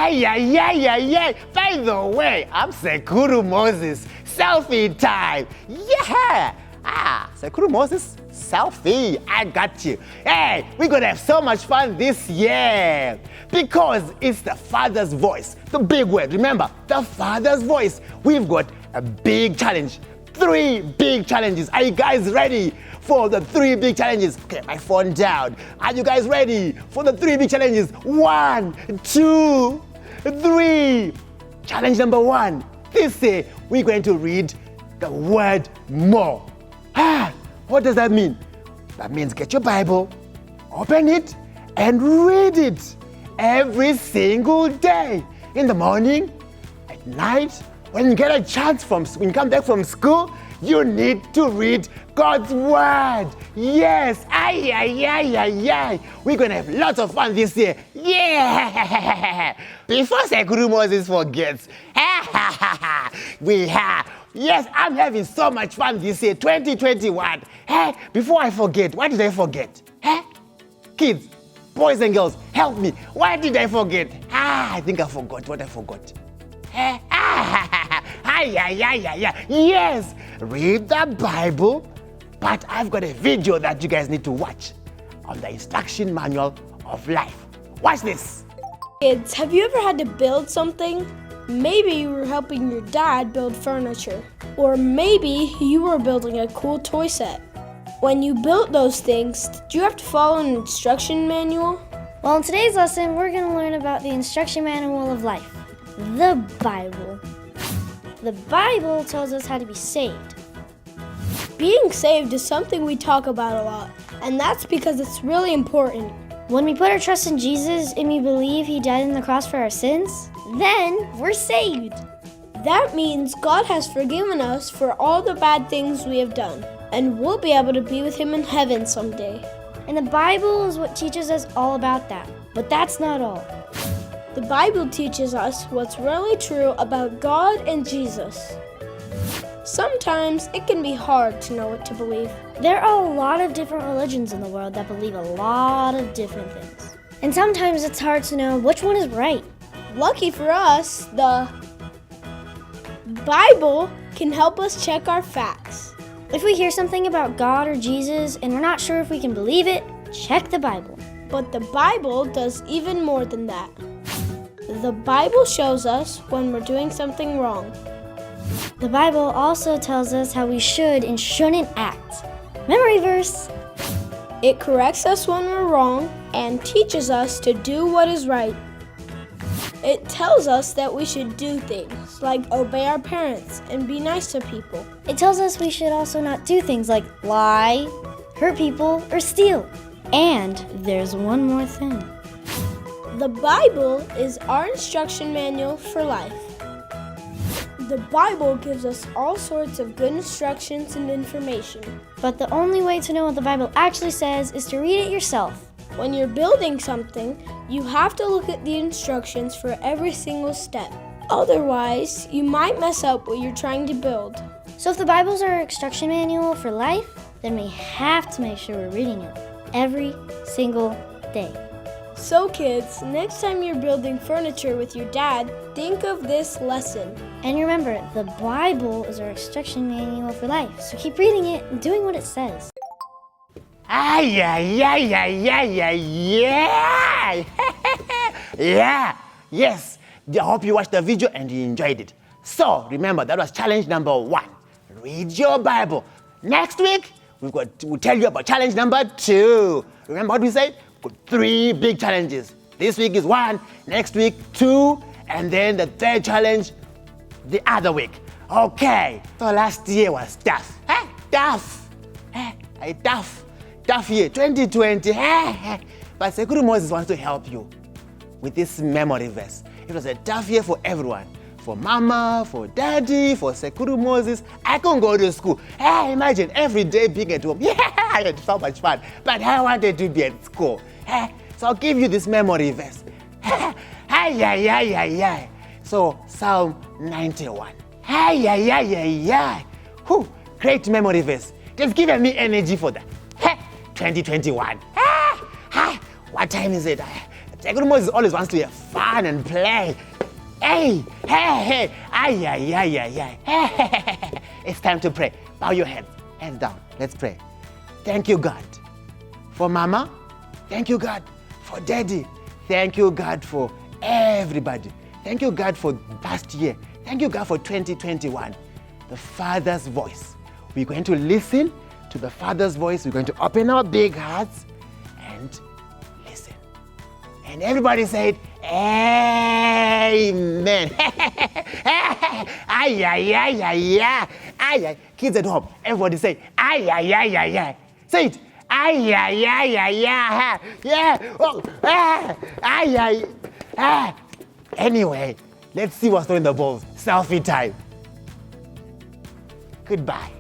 Ay, ay, ay, ay, ay. By the way, I'm Sekuru Moses. Selfie time. Yeah. Sekuru Moses, selfie. I got you. Hey, we're going to have so much fun this year because it's the Father's voice. The big word. Remember, the Father's voice. We've got a big challenge. 3 big challenges. Are you guys ready for the 3 big challenges? Okay, my phone down. Are you guys ready for the 3 big challenges? 1, 2, 3. Challenge number 1. This day, we're going to read the word more. What does that mean? That means get your Bible, open it, and read it every single day. In the morning, at night, when you get a chance when you come back from school, you need to read God's word. Yes. Ay, ay, ay, ay, ay. We're going to have lots of fun this year. Yeah. Before Sekuru Moses forgets, yes, I'm having so much fun this year, 2021. Hey, before I forget, what did I forget? Kids, boys and girls, help me. What did I forget? I think I forgot what I forgot. Yes, read the Bible, but I've got a video that you guys need to watch on the instruction manual of life. Watch this. Kids, have you ever had to build something? Maybe you were helping your dad build furniture, or maybe you were building a cool toy set. When you built those things, did you have to follow an instruction manual? Well, in today's lesson, we're going to learn about the instruction manual of life, the Bible. The Bible tells us how to be saved. Being saved is something we talk about a lot, and that's because it's really important. When we put our trust in Jesus and we believe He died on the cross for our sins, then we're saved. That means God has forgiven us for all the bad things we have done, and we'll be able to be with Him in heaven someday. And the Bible is what teaches us all about that. But that's not all. The Bible teaches us what's really true about God and Jesus. Sometimes it can be hard to know what to believe. There are a lot of different religions in the world that believe a lot of different things. And sometimes it's hard to know which one is right. Lucky for us, the Bible can help us check our facts. If we hear something about God or Jesus and we're not sure if we can believe it, check the Bible. But the Bible does even more than that. The Bible shows us when we're doing something wrong. The Bible also tells us how we should and shouldn't act. Memory verse. It corrects us when we're wrong and teaches us to do what is right. It tells us that we should do things like obey our parents and be nice to people. It tells us we should also not do things like lie, hurt people, or steal. And there's one more thing. The Bible is our instruction manual for life. The Bible gives us all sorts of good instructions and information. But the only way to know what the Bible actually says is to read it yourself. When you're building something, you have to look at the instructions for every single step. Otherwise, you might mess up what you're trying to build. So if the Bible's our instruction manual for life, then we have to make sure we're reading it every single day. So kids, next time you're building furniture with your dad, think of this lesson. And remember, the Bible is our instruction manual for life, so keep reading it and doing what it says. Ay, ay, ay, ay, ay, ay, yeah! Yeah, yes. I hope you watched the video and you enjoyed it. So, remember, that was challenge number 1. Read your Bible. Next week, we'll tell you about challenge number 2. Remember what we said? 3 big challenges. This week is 1, next week 2, and then the 3rd challenge the other week. Okay, so last year was tough. Tough. Tough year, 2020. But Sekuru Moses wants to help you with this memory verse. It was a tough year for everyone. For Mama, for Daddy, for Sekuru Moses. I couldn't go to school. Imagine every day being at home. Yeah, I had so much fun. But I wanted to be at school. So I'll give you this memory verse. So Psalm 91. Great memory verse. Just give me energy for that. 2021. What time is it? Say Guru Moses always wants to have fun and play. Hey, hey, hey, ay, ay, ay, ay, ay. It's time to pray. Bow your heads, hands down. Let's pray. Thank you, God, for Mama. Thank you, God, for Daddy. Thank you, God, for everybody. Thank you, God, for past year. Thank you, God, for 2021. The Father's voice. We're going to listen to the Father's voice. We're going to open our big hearts and listen. And everybody said, Amen. Ay, ay, ay, ay, ay. Ay, ay. Kids at home, everybody say, ay, ay, ay, ay, ay. Say it. Ay, ay, ay, ay, ay. Yeah. Oh, ay, ay, ay. Anyway, let's see what's throwing the balls. Selfie time. Goodbye.